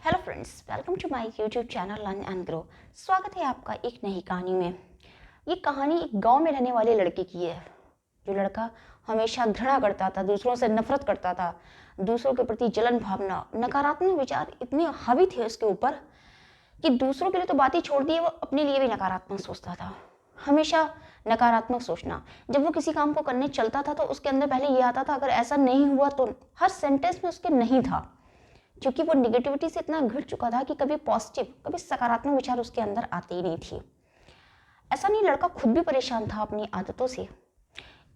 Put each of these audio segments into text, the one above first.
Hello friends, welcome to my YouTube channel learn and grow. स्वागत है आपका एक नई कहानी में। ये कहानी एक गांव में रहने वाले लड़के की है। जो लड़का हमेशा घृणा करता था, दूसरों से नफरत करता था, दूसरों के प्रति जलन भावना, नकारात्मक विचार इतने हावी थे उसके ऊपर कि दूसरों के लिए तो बात ही छोड़ दी, वो अपने लिए भी नकारात्मक सोचता था। हमेशा नकारात्मक सोचना। जब वो किसी काम को करने चलता था तो उसके अंदर पहले ये आता था, अगर ऐसा नहीं हुआ तो। हर सेंटेंस में उसके नहीं था, क्योंकि वो निगेटिविटी से इतना घिर चुका था कि कभी पॉजिटिव, कभी सकारात्मक विचार उसके अंदर आते ही नहीं थे। ऐसा नहीं, लड़का खुद भी परेशान था अपनी आदतों से।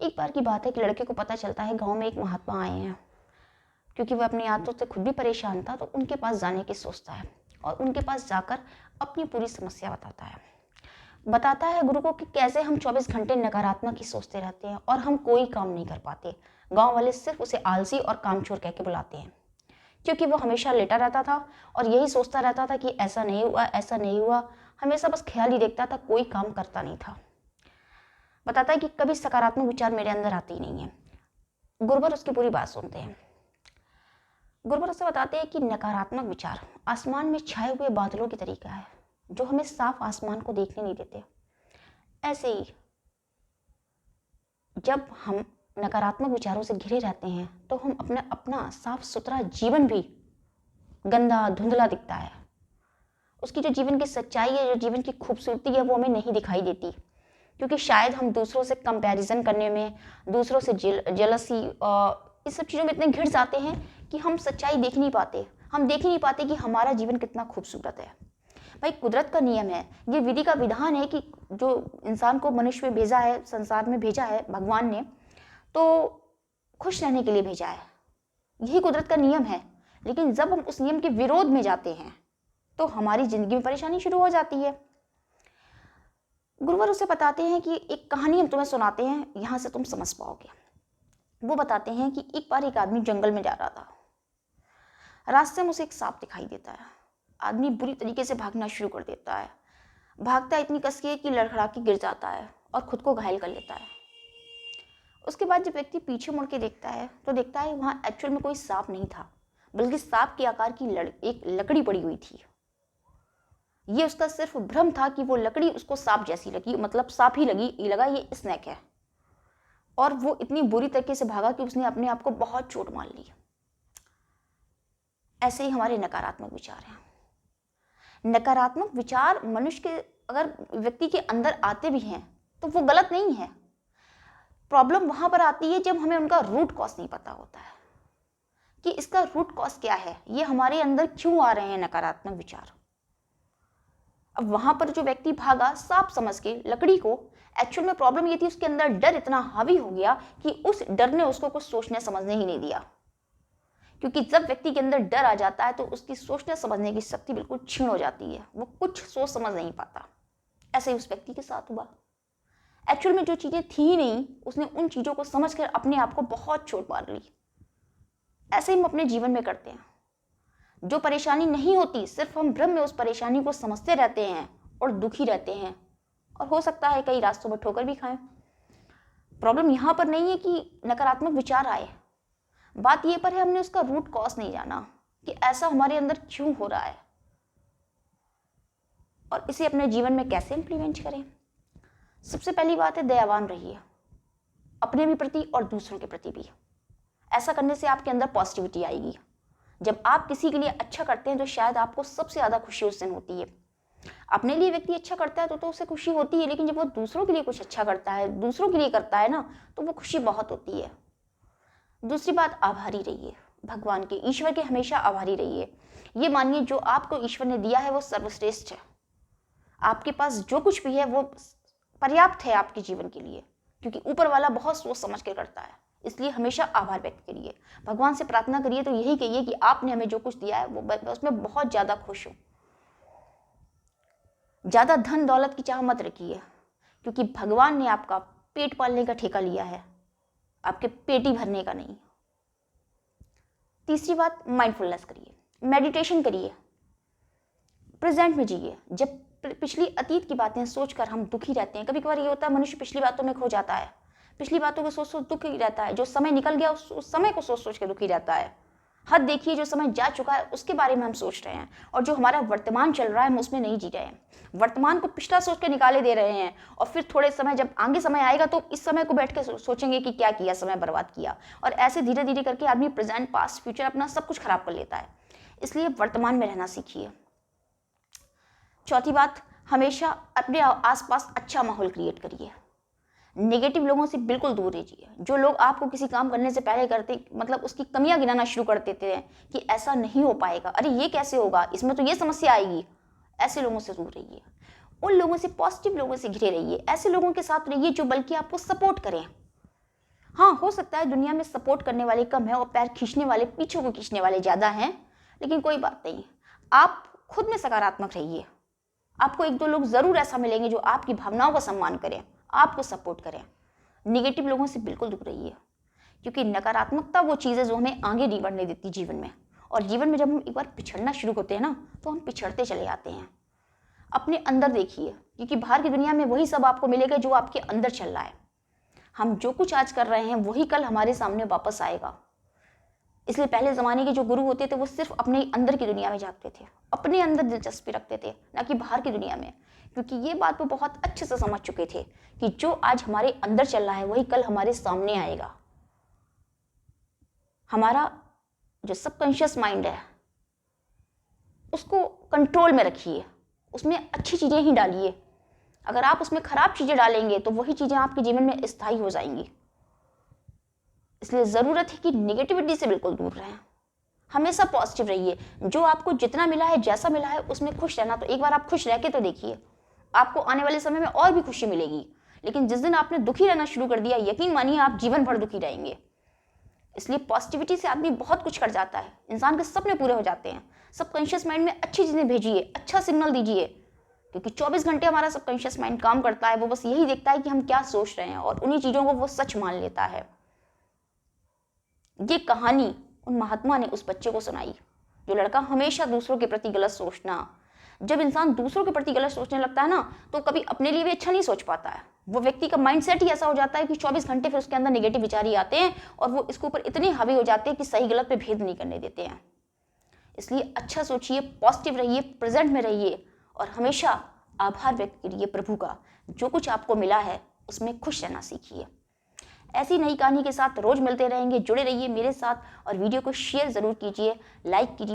एक बार की बात है कि लड़के को पता चलता है गांव में एक महात्मा आए हैं। क्योंकि वह अपनी आदतों से खुद भी परेशान था तो उनके पास जाने की सोचता है और उनके पास जाकर अपनी पूरी समस्या बताता है गुरु को कि कैसे हम 24 घंटे नकारात्मक ही सोचते रहते हैं और हम कोई काम नहीं कर पाते। गांव वाले सिर्फ उसे आलसी और कामचोर कह के बुलाते हैं, क्योंकि वो हमेशा लेटा रहता था और यही सोचता रहता था कि ऐसा नहीं हुआ, ऐसा नहीं हुआ। हमेशा बस ख्याल ही देखता था, कोई काम करता नहीं था। बताता है कि कभी सकारात्मक विचार मेरे अंदर आते ही नहीं है। गुरुवर उसकी पूरी बात सुनते हैं। गुरुवर उससे बताते हैं कि नकारात्मक विचार आसमान में छाए हुए बादलों की तरीका है, जो हमें साफ आसमान को देखने नहीं देते। ऐसे ही जब हम नकारात्मक विचारों से घिरे रहते हैं तो हम अपना साफ सुथरा जीवन भी गंदा धुंधला दिखता है। उसकी जो जीवन की सच्चाई है, जो जीवन की खूबसूरती है, वो हमें नहीं दिखाई देती, क्योंकि शायद हम दूसरों से कंपैरिजन करने में, दूसरों से जेलसी इस सब चीज़ों में इतने घिर जाते हैं कि हम सच्चाई देख नहीं पाते। हम देख ही नहीं पाते कि हमारा जीवन कितना खूबसूरत है। भाई, कुदरत का नियम है, ये विधि का विधान है कि जो इंसान को मनुष्य में भेजा है, संसार में भेजा है भगवान ने, तो खुश रहने के लिए भेजा है। यही कुदरत का नियम है। लेकिन जब हम उस नियम के विरोध में जाते हैं तो हमारी जिंदगी में परेशानी शुरू हो जाती है। गुरुवर उसे बताते हैं कि एक कहानी हम तुम्हें सुनाते हैं, यहां से तुम समझ पाओगे। वो बताते हैं कि एक बार एक आदमी जंगल में जा रहा था। रास्ते में उसे एक सांप दिखाई देता है। आदमी बुरी तरीके से भागना शुरू कर देता है। भागता इतनी कस के कि लड़खड़ा के गिर जाता है और खुद को घायल कर लेता है। उसके बाद जब व्यक्ति पीछे मुड़ के देखता है तो देखता है वहां एक्चुअल में कोई सांप नहीं था, बल्कि सांप के आकार की एक लकड़ी पड़ी हुई थी। ये उसका सिर्फ भ्रम था कि वो लकड़ी उसको सांप जैसी लगी, मतलब सांप ही लगा ये स्नेक है। और वो इतनी बुरी तरीके से भागा कि उसने अपने आप को बहुत चोट मार ली। ऐसे ही हमारे नकारात्मक विचार हैं। नकारात्मक विचार मनुष्य के अगर व्यक्ति के अंदर आते भी हैं तो वो गलत नहीं है। प्रॉब्लम वहां पर आती है जब हमें उनका रूट कॉज नहीं पता होता है कि इसका रूट कॉज क्या है, ये हमारे अंदर क्यों आ रहे हैं नकारात्मक विचार। अब वहां पर जो व्यक्ति भागा सांप समझ के लकड़ी को, एक्चुअल में प्रॉब्लम ये थी उसके अंदर डर इतना हावी हो गया कि उस डर ने उसको कुछ सोचने समझने ही नहीं दिया। क्योंकि जब व्यक्ति के अंदर डर आ जाता है तो उसकी सोचने समझने की शक्ति बिल्कुल क्षीण हो जाती है, वो कुछ सोच समझ नहीं पाता। ऐसे ही उस व्यक्ति के साथ हुआ। एक्चुअल में जो चीजें थी ही नहीं, उसने उन चीजों को समझकर अपने आप को बहुत चोट मार ली। ऐसे ही हम अपने जीवन में करते हैं। जो परेशानी नहीं होती, सिर्फ हम भ्रम में उस परेशानी को समझते रहते हैं और दुखी रहते हैं, और हो सकता है कई रास्तों पर ठोकर भी खाएं। प्रॉब्लम यहां पर नहीं है कि नकारात्मक विचार आए, बात ये पर है हमने उसका रूट कॉज नहीं जाना कि ऐसा हमारे अंदर क्यों हो रहा है और इसे अपने जीवन में कैसे इंप्लीमेंट करें। सबसे पहली बात है, दयावान रहिए अपने भी प्रति और दूसरों के प्रति भी। ऐसा करने से आपके अंदर पॉजिटिविटी आएगी। जब आप किसी के लिए अच्छा करते हैं तो शायद आपको सबसे ज्यादा खुशी उस दिन होती है। अपने लिए व्यक्ति अच्छा करता है तो उसे खुशी होती है, लेकिन जब वो दूसरों के लिए कुछ अच्छा करता है, दूसरों के लिए करता है ना, तो वो खुशी बहुत होती है। दूसरी बात, आभारी रहिए भगवान के, ईश्वर के हमेशा आभारी रहिए। ये मानिए जो आपको ईश्वर ने दिया है वो सर्वश्रेष्ठ है। आपके पास जो कुछ भी है वो पर्याप्त है आपके जीवन के लिए, क्योंकि ऊपर वाला बहुत सोच समझ के करता है। इसलिए हमेशा आभार व्यक्त करिए, भगवान से प्रार्थना करिए, तो यही कहिए कि आपने हमें जो कुछ दिया है वो उसमें बहुत ज्यादा खुश हूं। ज्यादा धन दौलत की चाह मत रखिए, क्योंकि भगवान ने आपका पेट पालने का ठेका लिया है, आपके पेट ही भरने का नहीं। तीसरी बात, माइंडफुलनेस करिए, मेडिटेशन करिए, प्रेजेंट में जिए। जब पिछली अतीत की बातें सोचकर हम दुखी रहते हैं, कभी कभार ये होता है मनुष्य पिछली बातों में खो जाता है, पिछली बातों को सोच सोच दुखी रहता है। जो समय निकल गया उस समय को सोच सोच के दुखी रहता है। हद देखिए, जो समय जा चुका है उसके बारे में हम सोच रहे हैं, और जो हमारा वर्तमान चल रहा है हम उसमें नहीं जी रहे हैं। वर्तमान को पिछला सोच के निकाले दे रहे हैं, और फिर थोड़े समय जब आगे समय आएगा तो इस समय को बैठ के सोचेंगे कि क्या किया, समय बर्बाद किया। और ऐसे धीरे धीरे करके आदमी प्रेजेंट, पास्ट, फ्यूचर अपना सब कुछ खराब कर लेता है। इसलिए वर्तमान में रहना सीखिए। चौथी बात, हमेशा अपने आसपास अच्छा माहौल क्रिएट करिए। नेगेटिव लोगों से बिल्कुल दूर रहिए। जो लोग आपको किसी काम करने से पहले करते, मतलब उसकी कमियां गिनाना शुरू कर देते हैं कि ऐसा नहीं हो पाएगा, अरे ये कैसे होगा, इसमें तो ये समस्या आएगी, ऐसे लोगों से दूर रहिए। उन लोगों से, पॉजिटिव लोगों से घिरे रहिए। ऐसे लोगों के साथ रहिए जो बल्कि आपको सपोर्ट करें। हाँ, हो सकता है दुनिया में सपोर्ट करने वाले कम है और पैर खींचने वाले, पीछे को खींचने वाले ज़्यादा हैं, लेकिन कोई बात नहीं, आप खुद में सकारात्मक रहिए। आपको एक दो लोग ज़रूर ऐसा मिलेंगे जो आपकी भावनाओं का सम्मान करें, आपको सपोर्ट करें। निगेटिव लोगों से बिल्कुल दूर रहिए, क्योंकि नकारात्मकता वो चीज़ है जो हमें आगे नहीं बढ़ने देती जीवन में। और जीवन में जब हम एक बार पिछड़ना शुरू होते हैं ना, तो हम पिछड़ते चले जाते हैं। अपने अंदर देखिए, क्योंकि बाहर की दुनिया में वही सब आपको मिलेगा जो आपके अंदर चल रहा है। हम जो कुछ आज कर रहे हैं वही कल हमारे सामने वापस आएगा। इसलिए पहले ज़माने के जो गुरु होते थे वो सिर्फ अपने अंदर की दुनिया में झांकते थे, अपने अंदर दिलचस्पी रखते थे, ना कि बाहर की दुनिया में। क्योंकि ये बात वो बहुत अच्छे से समझ चुके थे कि जो आज हमारे अंदर चल रहा है वही कल हमारे सामने आएगा। हमारा जो सबकॉन्शियस माइंड है उसको कंट्रोल में रखिए, उसमें अच्छी चीज़ें ही डालिए। अगर आप उसमें खराब चीज़ें डालेंगे तो वही चीज़ें आपके जीवन में स्थायी हो जाएंगी। इसलिए ज़रूरत है कि नेगेटिविटी से बिल्कुल दूर रहें, हमेशा पॉजिटिव रहिए। जो आपको जितना मिला है, जैसा मिला है, उसमें खुश रहना। तो एक बार आप खुश रह के तो देखिए, आपको आने वाले समय में और भी खुशी मिलेगी। लेकिन जिस दिन आपने दुखी रहना शुरू कर दिया, यकीन मानिए आप जीवन भर दुखी रहेंगे। इसलिए पॉजिटिविटी से आदमी बहुत कुछ कर जाता है, इंसान के सपने पूरे हो जाते हैं। सबकॉन्शियस माइंड में अच्छी चीज़ें भेजिए, अच्छा सिग्नल दीजिए, क्योंकि 24 घंटे हमारा सबकॉन्शियस माइंड काम करता है। वो बस यही देखता है कि हम क्या सोच रहे हैं, और उन्हीं चीज़ों को वो सच मान लेता है। ये कहानी उन महात्मा ने उस बच्चे को सुनाई, जो लड़का हमेशा दूसरों के प्रति गलत सोचना। जब इंसान दूसरों के प्रति गलत सोचने लगता है ना, तो कभी अपने लिए भी अच्छा नहीं सोच पाता है। वो व्यक्ति का माइंडसेट ही ऐसा हो जाता है कि 24 घंटे फिर उसके अंदर नेगेटिव विचार ही आते हैं, और वो इसके ऊपर इतने हावी हो जाते हैं कि सही गलत पे भेद नहीं करने देते हैं। इसलिए अच्छा सोचिए, पॉजिटिव रहिए, प्रेजेंट में रहिए, और हमेशा आभार व्यक्त करिए प्रभु का। जो कुछ आपको मिला है उसमें खुश रहना सीखिए। ऐसी नई कहानी के साथ रोज मिलते रहेंगे। जुड़े रहिए मेरे साथ, और वीडियो को शेयर ज़रूर कीजिए, लाइक कीजिए।